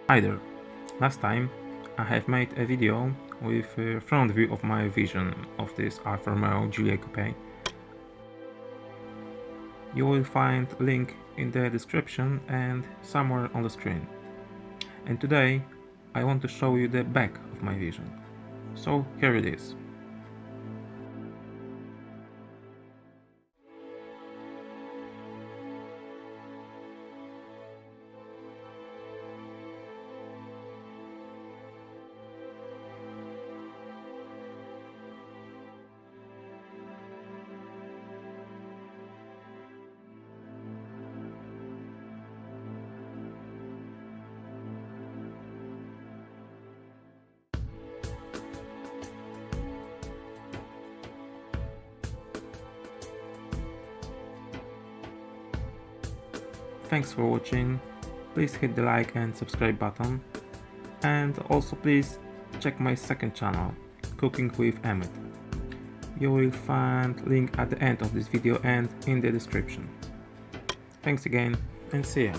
Hi there. Last time I have made a video with a front view of my vision of this Alfa Romeo Giulia Coupe. You will find link in the description and somewhere on the screen. And today I want to show you the back of my vision. So here it is. Thanks for watching. Please hit the like and subscribe button. And also please check my second channel, Cooking with Emet. You will find link at the end of this video and in the description. Thanks again and see ya.